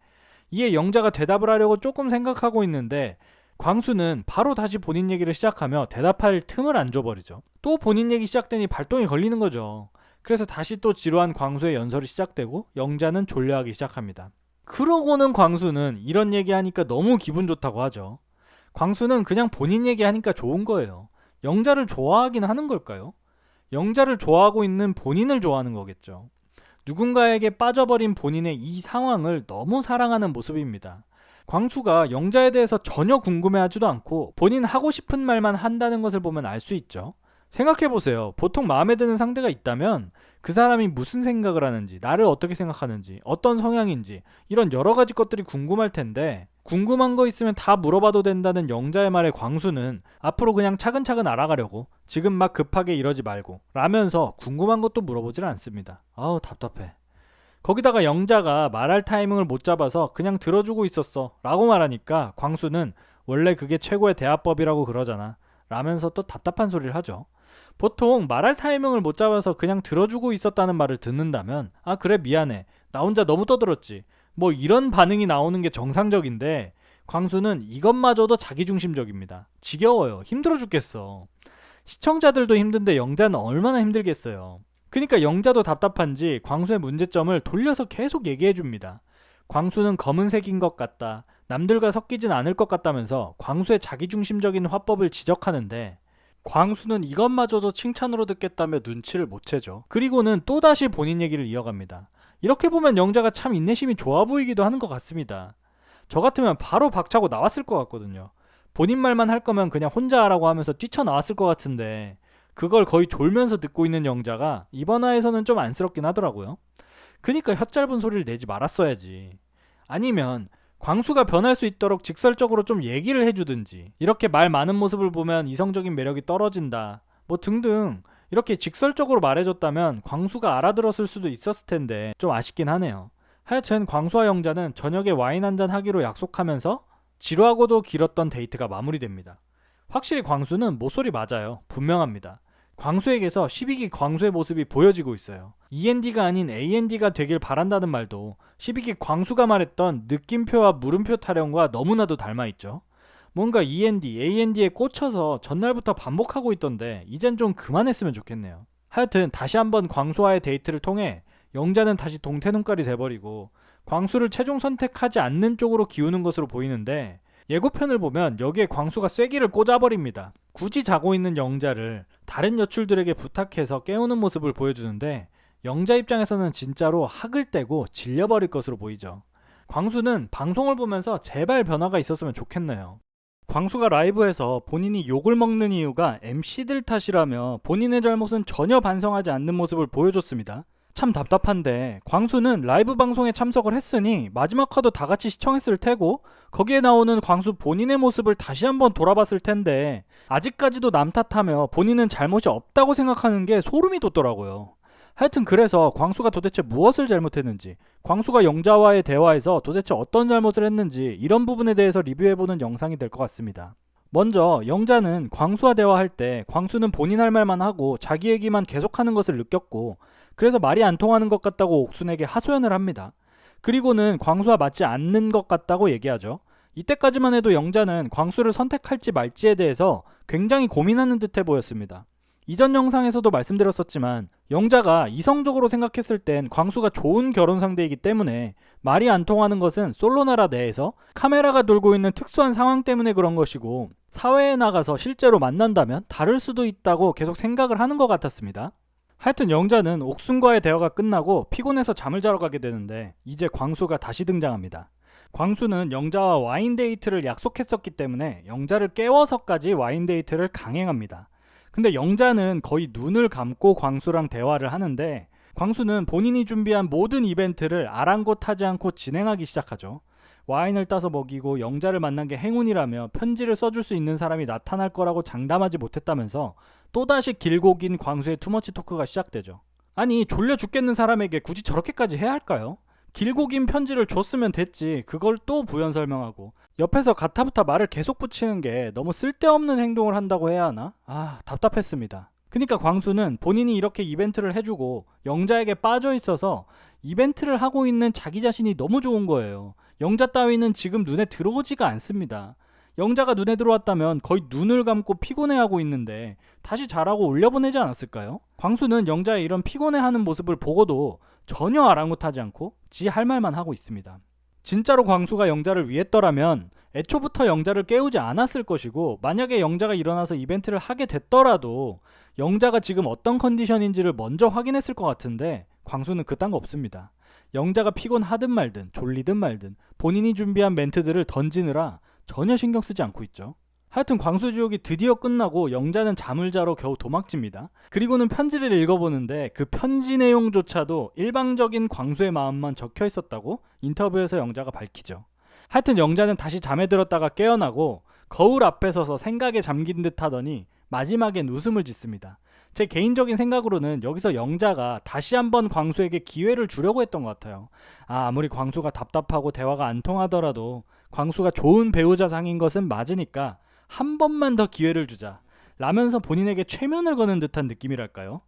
이에 영자가 대답을 하려고 조금 생각하고 있는데 광수는 바로 다시 본인 얘기를 시작하며 대답할 틈을 안 줘버리죠. 또 본인 얘기 시작되니 발동이 걸리는 거죠. 그래서 다시 또 지루한 광수의 연설이 시작되고 영자는 졸려하기 시작합니다. 그러고는 광수는 이런 얘기하니까 너무 기분 좋다고 하죠. 광수는 그냥 본인 얘기하니까 좋은 거예요. 영자를 좋아하긴 하는 걸까요? 영자를 좋아하고 있는 본인을 좋아하는 거겠죠. 누군가에게 빠져버린 본인의 이 상황을 너무 사랑하는 모습입니다. 광수가 영자에 대해서 전혀 궁금해하지도 않고 본인 하고 싶은 말만 한다는 것을 보면 알 수 있죠. 생각해보세요. 보통 마음에 드는 상대가 있다면 그 사람이 무슨 생각을 하는지, 나를 어떻게 생각하는지, 어떤 성향인지 이런 여러 가지 것들이 궁금할 텐데 궁금한 거 있으면 다 물어봐도 된다는 영자의 말에 광수는 앞으로 그냥 차근차근 알아가려고 지금 막 급하게 이러지 말고 라면서 궁금한 것도 물어보질 않습니다. 아우 답답해. 거기다가 영자가 말할 타이밍을 못 잡아서 그냥 들어주고 있었어 라고 말하니까 광수는 원래 그게 최고의 대화법이라고 그러잖아 라면서 또 답답한 소리를 하죠. 보통 말할 타이밍을 못 잡아서 그냥 들어주고 있었다는 말을 듣는다면 아 그래 미안해 나 혼자 너무 떠들었지 뭐 이런 반응이 나오는 게 정상적인데 광수는 이것마저도 자기중심적입니다. 지겨워요. 힘들어 죽겠어. 시청자들도 힘든데 영자는 얼마나 힘들겠어요. 그러니까 영자도 답답한지 광수의 문제점을 돌려서 계속 얘기해줍니다. 광수는 검은색인 것 같다. 남들과 섞이진 않을 것 같다면서 광수의 자기중심적인 화법을 지적하는데 광수는 이것마저도 칭찬으로 듣겠다며 눈치를 못 채죠. 그리고는 또다시 본인 얘기를 이어갑니다. 이렇게 보면 영자가 참 인내심이 좋아 보이기도 하는 것 같습니다. 저 같으면 바로 박차고 나왔을 것 같거든요. 본인 말만 할 거면 그냥 혼자 하라고 하면서 뛰쳐나왔을 것 같은데 그걸 거의 졸면서 듣고 있는 영자가 이번 화에서는 좀 안쓰럽긴 하더라고요. 그니까 혓짧은 소리를 내지 말았어야지. 아니면 광수가 변할 수 있도록 직설적으로 좀 얘기를 해주든지 이렇게 말 많은 모습을 보면 이성적인 매력이 떨어진다 뭐 등등 이렇게 직설적으로 말해줬다면 광수가 알아들었을 수도 있었을 텐데 좀 아쉽긴 하네요. 하여튼 광수와 영자는 저녁에 와인 한잔 하기로 약속하면서 지루하고도 길었던 데이트가 마무리됩니다. 확실히 광수는 모쏠이 맞아요. 분명합니다. 광수에게서 12기 광수의 모습이 보여지고 있어요. END가 아닌 AND가 되길 바란다는 말도 12기 광수가 말했던 느낌표와 물음표 타령과 너무나도 닮아있죠. 뭔가 END, AND에 꽂혀서 전날부터 반복하고 있던데 이젠 좀 그만했으면 좋겠네요. 하여튼 다시 한번 광수와의 데이트를 통해 영자는 다시 동태눈깔이 돼버리고 광수를 최종 선택하지 않는 쪽으로 기우는 것으로 보이는데 예고편을 보면 여기에 광수가 쐐기를 꽂아버립니다. 굳이 자고 있는 영자를 다른 여출들에게 부탁해서 깨우는 모습을 보여주는데 영자 입장에서는 진짜로 학을 떼고 질려버릴 것으로 보이죠. 광수는 방송을 보면서 제발 변화가 있었으면 좋겠네요. 광수가 라이브에서 본인이 욕을 먹는 이유가 MC들 탓이라며 본인의 잘못은 전혀 반성하지 않는 모습을 보여줬습니다. 참 답답한데 광수는 라이브 방송에 참석을 했으니 마지막 화도 다 같이 시청했을 테고 거기에 나오는 광수 본인의 모습을 다시 한번 돌아봤을 텐데 아직까지도 남 탓하며 본인은 잘못이 없다고 생각하는 게 소름이 돋더라고요. 하여튼 그래서 광수가 도대체 무엇을 잘못했는지, 광수가 영자와의 대화에서 도대체 어떤 잘못을 했는지 이런 부분에 대해서 리뷰해보는 영상이 될 것 같습니다. 먼저 영자는 광수와 대화할 때 광수는 본인 할 말만 하고 자기 얘기만 계속하는 것을 느꼈고 그래서 말이 안 통하는 것 같다고 옥순에게 하소연을 합니다. 그리고는 광수와 맞지 않는 것 같다고 얘기하죠. 이때까지만 해도 영자는 광수를 선택할지 말지에 대해서 굉장히 고민하는 듯해 보였습니다. 이전 영상에서도 말씀드렸었지만 영자가 이성적으로 생각했을 땐 광수가 좋은 결혼 상대이기 때문에 말이 안 통하는 것은 솔로나라 내에서 카메라가 돌고 있는 특수한 상황 때문에 그런 것이고 사회에 나가서 실제로 만난다면 다를 수도 있다고 계속 생각을 하는 것 같았습니다. 하여튼 영자는 옥순과의 대화가 끝나고 피곤해서 잠을 자러 가게 되는데 이제 광수가 다시 등장합니다. 광수는 영자와 와인 데이트를 약속했었기 때문에 영자를 깨워서까지 와인 데이트를 강행합니다. 근데 영자는 거의 눈을 감고 광수랑 대화를 하는데 광수는 본인이 준비한 모든 이벤트를 아랑곳하지 않고 진행하기 시작하죠. 와인을 따서 먹이고 영자를 만난 게 행운이라며 편지를 써줄 수 있는 사람이 나타날 거라고 장담하지 못했다면서 또다시 길고 긴 광수의 투머치 토크가 시작되죠. 아니 졸려 죽겠는 사람에게 굳이 저렇게까지 해야 할까요? 길고 긴 편지를 줬으면 됐지 그걸 또 부연 설명하고 옆에서 가타부타 말을 계속 붙이는 게 너무 쓸데없는 행동을 한다고 해야 하나? 답답했습니다. 그러니까 광수는 본인이 이렇게 이벤트를 해주고 영자에게 빠져 있어서 이벤트를 하고 있는 자기 자신이 너무 좋은 거예요. 영자 따위는 지금 눈에 들어오지가 않습니다. 영자가 눈에 들어왔다면 거의 눈을 감고 피곤해하고 있는데 다시 자라고 올려보내지 않았을까요? 광수는 영자의 이런 피곤해하는 모습을 보고도 전혀 아랑곳하지 않고 지 할 말만 하고 있습니다. 진짜로 광수가 영자를 위했더라면 애초부터 영자를 깨우지 않았을 것이고 만약에 영자가 일어나서 이벤트를 하게 됐더라도 영자가 지금 어떤 컨디션인지를 먼저 확인했을 것 같은데 광수는 그딴 거 없습니다. 영자가 피곤하든 말든 졸리든 말든 본인이 준비한 멘트들을 던지느라 전혀 신경 쓰지 않고 있죠. 하여튼 광수지옥이 드디어 끝나고 영자는 잠을 자러 겨우 도망칩니다. 그리고는 편지를 읽어보는데 그 편지 내용조차도 일방적인 광수의 마음만 적혀 있었다고 인터뷰에서 영자가 밝히죠. 하여튼 영자는 다시 잠에 들었다가 깨어나고 거울 앞에 서서 생각에 잠긴 듯 하더니 마지막엔 웃음을 짓습니다. 제 개인적인 생각으로는 여기서 영자가 다시 한번 광수에게 기회를 주려고 했던 것 같아요. 아무리 광수가 답답하고 대화가 안 통하더라도 광수가 좋은 배우자상인 것은 맞으니까 한 번만 더 기회를 주자 라면서 본인에게 최면을 거는 듯한 느낌이랄까요?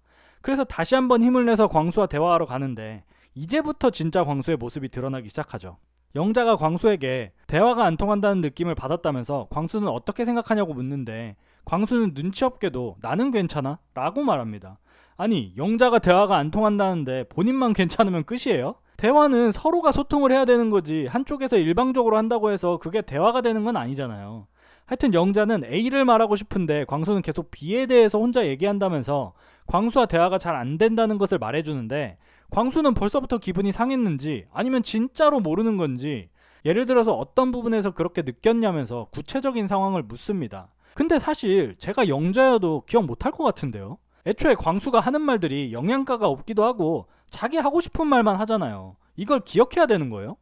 그래서 다시 한번 힘을 내서 광수와 대화하러 가는데 이제부터 진짜 광수의 모습이 드러나기 시작하죠. 영자가 광수에게 대화가 안 통한다는 느낌을 받았다면서 광수는 어떻게 생각하냐고 묻는데 광수는 눈치 없게도 나는 괜찮아 라고 말합니다. 아니 영자가 대화가 안 통한다는데 본인만 괜찮으면 끝이에요? 대화는 서로가 소통을 해야 되는 거지 한쪽에서 일방적으로 한다고 해서 그게 대화가 되는 건 아니잖아요. 하여튼 영자는 A를 말하고 싶은데 광수는 계속 B에 대해서 혼자 얘기한다면서 광수와 대화가 잘 안 된다는 것을 말해주는데 광수는 벌써부터 기분이 상했는지 아니면 진짜로 모르는 건지 예를 들어서 어떤 부분에서 그렇게 느꼈냐면서 구체적인 상황을 묻습니다. 근데 사실 제가 영자여도 기억 못할 것 같은데요. 애초에 광수가 하는 말들이 영양가가 없기도 하고 자기 하고 싶은 말만 하잖아요. 이걸 기억해야 되는 거예요?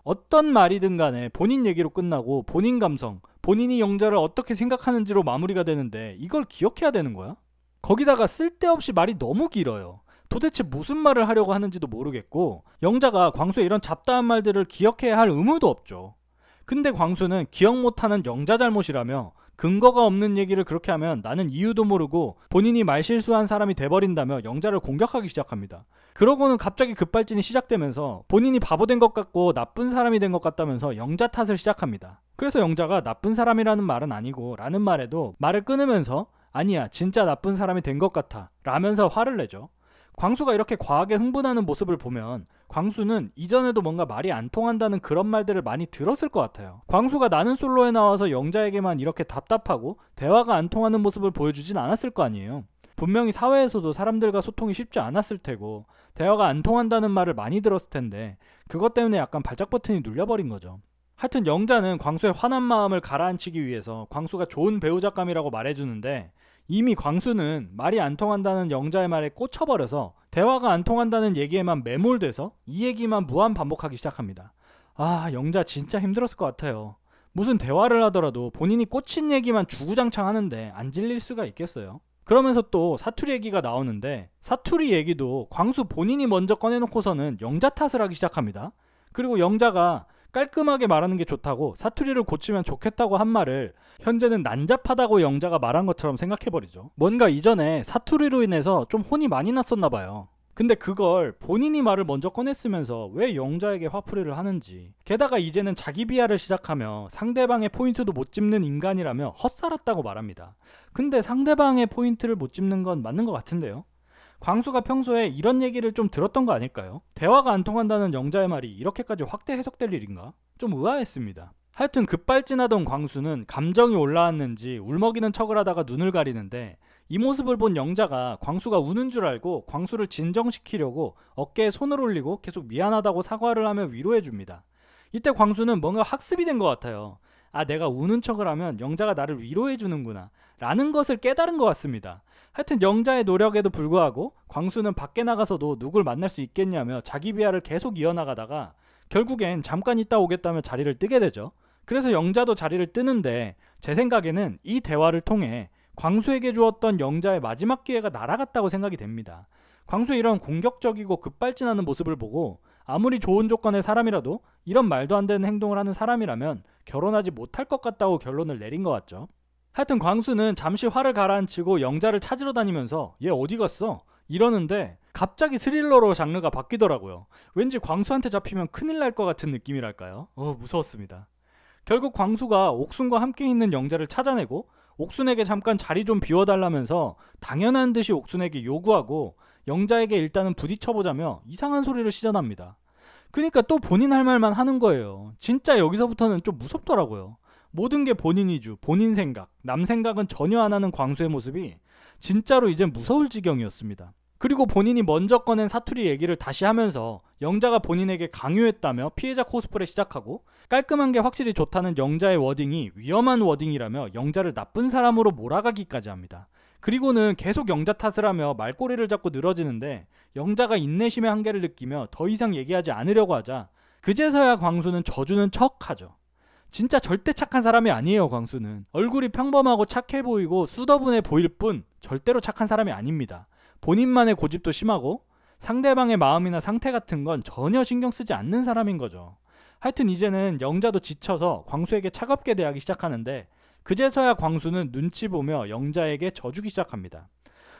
어떤 말이든 간에 본인 얘기로 끝나고 본인 감성, 본인이 영자를 어떻게 생각하는지로 마무리가 되는데 이걸 기억해야 되는 거야? 거기다가 쓸데없이 말이 너무 길어요. 도대체 무슨 말을 하려고 하는지도 모르겠고 영자가 광수의 이런 잡다한 말들을 기억해야 할 의무도 없죠. 근데 광수는 기억 못하는 영자 잘못이라며 근거가 없는 얘기를 그렇게 하면 나는 이유도 모르고 본인이 말실수한 사람이 돼버린다며 영자를 공격하기 시작합니다. 그러고는 갑자기 급발진이 시작되면서 본인이 바보 된 것 같고 나쁜 사람이 된 것 같다면서 영자 탓을 시작합니다. 그래서 영자가 나쁜 사람이라는 말은 아니고 라는 말에도 말을 끊으면서 아니야 진짜 나쁜 사람이 된 것 같아 라면서 화를 내죠. 광수가 이렇게 과하게 흥분하는 모습을 보면 광수는 이전에도 뭔가 말이 안 통한다는 그런 말들을 많이 들었을 것 같아요. 광수가 나는 솔로에 나와서 영자에게만 이렇게 답답하고 대화가 안 통하는 모습을 보여주진 않았을 거 아니에요. 분명히 사회에서도 사람들과 소통이 쉽지 않았을 테고 대화가 안 통한다는 말을 많이 들었을 텐데 그것 때문에 약간 발작 버튼이 눌려버린 거죠. 하여튼 영자는 광수의 화난 마음을 가라앉히기 위해서 광수가 좋은 배우작감이라고 말해주는데, 이미 광수는 말이 안 통한다는 영자의 말에 꽂혀버려서 대화가 안 통한다는 얘기에만 매몰돼서 이 얘기만 무한 반복하기 시작합니다. 아, 영자 진짜 힘들었을 것 같아요. 무슨 대화를 하더라도 본인이 꽂힌 얘기만 주구장창 하는데 안 질릴 수가 있겠어요? 그러면서 또 사투리 얘기가 나오는데, 사투리 얘기도 광수 본인이 먼저 꺼내놓고서는 영자 탓을 하기 시작합니다. 그리고 영자가 깔끔하게 말하는 게 좋다고, 사투리를 고치면 좋겠다고 한 말을 현재는 난잡하다고 영자가 말한 것처럼 생각해버리죠. 뭔가 이전에 사투리로 인해서 좀 혼이 많이 났었나 봐요. 근데 그걸 본인이 말을 먼저 꺼냈으면서 왜 영자에게 화풀이를 하는지, 게다가 이제는 자기 비하를 시작하며 상대방의 포인트도 못 짚는 인간이라며 헛살았다고 말합니다. 근데 상대방의 포인트를 못 짚는 건 맞는 것 같은데요? 광수가 평소에 이런 얘기를 좀 들었던 거 아닐까요? 대화가 안 통한다는 영자의 말이 이렇게까지 확대 해석될 일인가? 좀 의아했습니다. 하여튼 급발진하던 광수는 감정이 올라왔는지 울먹이는 척을 하다가 눈을 가리는데, 이 모습을 본 영자가 광수가 우는 줄 알고 광수를 진정시키려고 어깨에 손을 올리고 계속 미안하다고 사과를 하며 위로해줍니다. 이때 광수는 뭔가 학습이 된 것 같아요. 아, 내가 우는 척을 하면 영자가 나를 위로해주는구나 라는 것을 깨달은 것 같습니다. 하여튼 영자의 노력에도 불구하고 광수는 밖에 나가서도 누굴 만날 수 있겠냐며 자기 비하를 계속 이어나가다가 결국엔 잠깐 있다 오겠다며 자리를 뜨게 되죠. 그래서 영자도 자리를 뜨는데, 제 생각에는 이 대화를 통해 광수에게 주었던 영자의 마지막 기회가 날아갔다고 생각이 됩니다. 광수의 이런 공격적이고 급발진하는 모습을 보고 아무리 좋은 조건의 사람이라도 이런 말도 안 되는 행동을 하는 사람이라면 결혼하지 못할 것 같다고 결론을 내린 것 같죠. 하여튼 광수는 잠시 화를 가라앉히고 영자를 찾으러 다니면서 얘 어디 갔어? 이러는데 갑자기 스릴러로 장르가 바뀌더라고요. 왠지 광수한테 잡히면 큰일 날 것 같은 느낌이랄까요? 무서웠습니다. 결국 광수가 옥순과 함께 있는 영자를 찾아내고 옥순에게 잠깐 자리 좀 비워달라면서 당연한 듯이 옥순에게 요구하고 영자에게 일단은 부딪혀보자며 이상한 소리를 시전합니다. 그러니까 또 본인 할 말만 하는 거예요. 진짜 여기서부터는 좀 무섭더라고요. 모든 게 본인 위주, 본인 생각, 남 생각은 전혀 안 하는 광수의 모습이 진짜로 이젠 무서울 지경이었습니다. 그리고 본인이 먼저 꺼낸 사투리 얘기를 다시 하면서 영자가 본인에게 강요했다며 피해자 코스프레 시작하고, 깔끔한 게 확실히 좋다는 영자의 워딩이 위험한 워딩이라며 영자를 나쁜 사람으로 몰아가기까지 합니다. 그리고는 계속 영자 탓을 하며 말꼬리를 잡고 늘어지는데, 영자가 인내심의 한계를 느끼며 더 이상 얘기하지 않으려고 하자 그제서야 광수는 져주는 척하죠. 진짜 절대 착한 사람이 아니에요. 광수는 얼굴이 평범하고 착해 보이고 수더분해 보일 뿐 절대로 착한 사람이 아닙니다. 본인만의 고집도 심하고 상대방의 마음이나 상태 같은 건 전혀 신경 쓰지 않는 사람인 거죠. 하여튼 이제는 영자도 지쳐서 광수에게 차갑게 대하기 시작하는데, 그제서야 광수는 눈치 보며 영자에게 져주기 시작합니다.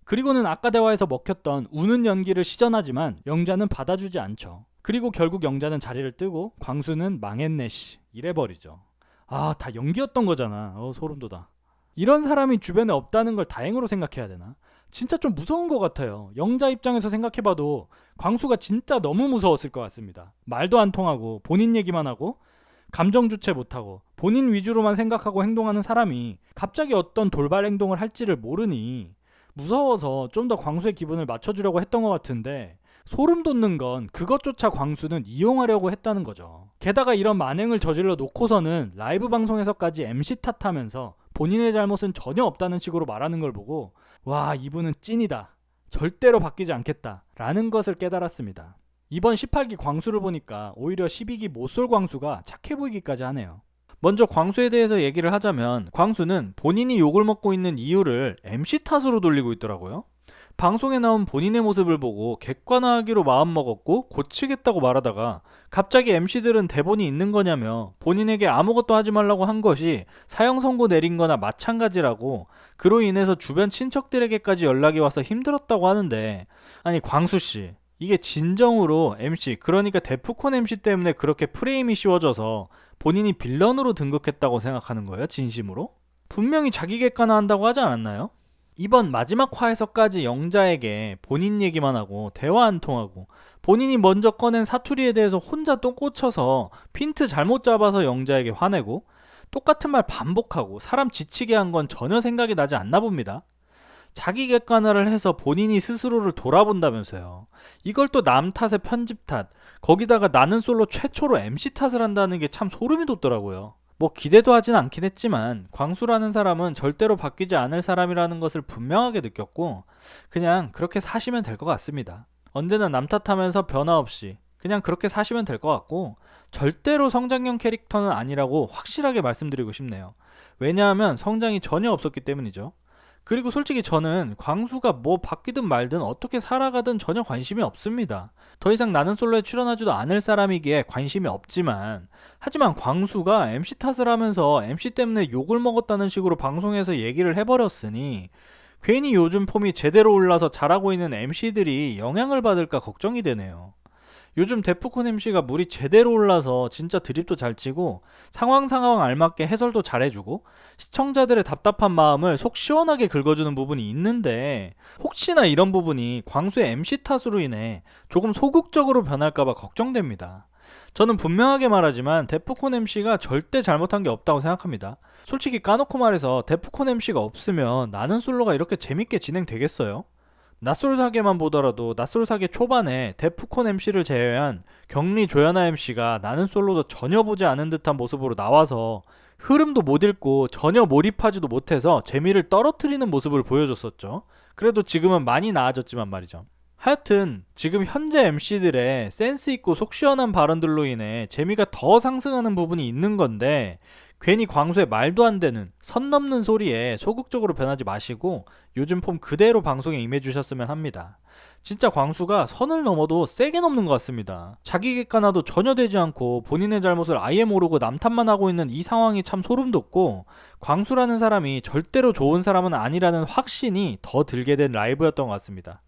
그리고는 아까 대화에서 먹혔던 우는 연기를 시전하지만 영자는 받아주지 않죠. 그리고 결국 영자는 자리를 뜨고 광수는 망했네 씨 이래버리죠. 아, 다 연기였던 거잖아. 소름 돋아. 이런 사람이 주변에 없다는 걸 다행으로 생각해야 되나? 진짜 좀 무서운 것 같아요. 영자 입장에서 생각해봐도 광수가 진짜 너무 무서웠을 것 같습니다. 말도 안 통하고 본인 얘기만 하고 감정 주체 못하고 본인 위주로만 생각하고 행동하는 사람이 갑자기 어떤 돌발 행동을 할지를 모르니 무서워서 좀 더 광수의 기분을 맞춰주려고 했던 것 같은데, 소름 돋는 건 그것조차 광수는 이용하려고 했다는 거죠. 게다가 이런 만행을 저질러 놓고서는 라이브 방송에서까지 MC 탓하면서 본인의 잘못은 전혀 없다는 식으로 말하는 걸 보고, 와, 이분은 찐이다, 절대로 바뀌지 않겠다 라는 것을 깨달았습니다. 이번 18기 광수를 보니까 오히려 12기 못쏠 광수가 착해 보이기까지 하네요. 먼저 광수에 대해서 얘기를 하자면, 광수는 본인이 욕을 먹고 있는 이유를 MC 탓으로 돌리고 있더라고요. 방송에 나온 본인의 모습을 보고 객관화하기로 마음먹었고 고치겠다고 말하다가 갑자기 MC들은 대본이 있는 거냐며 본인에게 아무것도 하지 말라고 한 것이 사형 선고 내린 거나 마찬가지라고, 그로 인해서 주변 친척들에게까지 연락이 와서 힘들었다고 하는데, 아니 광수씨, 이게 진정으로 MC, 그러니까 데프콘 MC 때문에 그렇게 프레임이 씌워져서 본인이 빌런으로 등극했다고 생각하는 거예요? 진심으로? 분명히 자기 객관화한다고 하지 않았나요? 이번 마지막 화에서까지 영자에게 본인 얘기만 하고 대화 안 통하고 본인이 먼저 꺼낸 사투리에 대해서 혼자 또 꽂혀서 핀트 잘못 잡아서 영자에게 화내고 똑같은 말 반복하고 사람 지치게 한 건 전혀 생각이 나지 않나 봅니다. 자기 객관화를 해서 본인이 스스로를 돌아본다면서요. 이걸 또 남 탓에 편집 탓, 거기다가 나는 솔로 최초로 MC 탓을 한다는 게 참 소름이 돋더라고요. 뭐 기대도 하진 않긴 했지만 광수라는 사람은 절대로 바뀌지 않을 사람이라는 것을 분명하게 느꼈고 그냥 그렇게 사시면 될 것 같습니다. 언제나 남 탓하면서 변화 없이 그냥 그렇게 사시면 될 것 같고 절대로 성장형 캐릭터는 아니라고 확실하게 말씀드리고 싶네요. 왜냐하면 성장이 전혀 없었기 때문이죠. 그리고 솔직히 저는 광수가 뭐 바뀌든 말든 어떻게 살아가든 전혀 관심이 없습니다. 더 이상 나는 솔로에 출연하지도 않을 사람이기에 관심이 없지만 하지만 광수가 MC 탓을 하면서 MC 때문에 욕을 먹었다는 식으로 방송에서 얘기를 해버렸으니 괜히 요즘 폼이 제대로 올라서 잘하고 있는 MC들이 영향을 받을까 걱정이 되네요. 요즘 데프콘 MC가 물이 제대로 올라서 진짜 드립도 잘 치고 상황 알맞게 해설도 잘해주고 시청자들의 답답한 마음을 속 시원하게 긁어주는 부분이 있는데 혹시나 이런 부분이 광수의 MC 탓으로 인해 조금 소극적으로 변할까봐 걱정됩니다. 저는 분명하게 말하지만 데프콘 MC가 절대 잘못한 게 없다고 생각합니다. 솔직히 까놓고 말해서 데프콘 MC가 없으면 나는 솔로가 이렇게 재밌게 진행되겠어요? 낯솔사계만 보더라도 낯솔사계 초반에 데프콘 MC를 제외한 격리 조연아 MC가 나는 솔로도 전혀 보지 않은 듯한 모습으로 나와서 흐름도 못 읽고 전혀 몰입하지도 못해서 재미를 떨어뜨리는 모습을 보여줬었죠. 그래도 지금은 많이 나아졌지만 말이죠. 하여튼 지금 현재 MC들의 센스 있고 속 시원한 발언들로 인해 재미가 더 상승하는 부분이 있는 건데 괜히 광수의 말도 안 되는 선 넘는 소리에 소극적으로 변하지 마시고 요즘 폼 그대로 방송에 임해주셨으면 합니다. 진짜 광수가 선을 넘어도 세게 넘는 것 같습니다. 자기 객관화도 전혀 되지 않고 본인의 잘못을 아예 모르고 남 탓만 하고 있는 이 상황이 참 소름 돋고 광수라는 사람이 절대로 좋은 사람은 아니라는 확신이 더 들게 된 라이브였던 것 같습니다.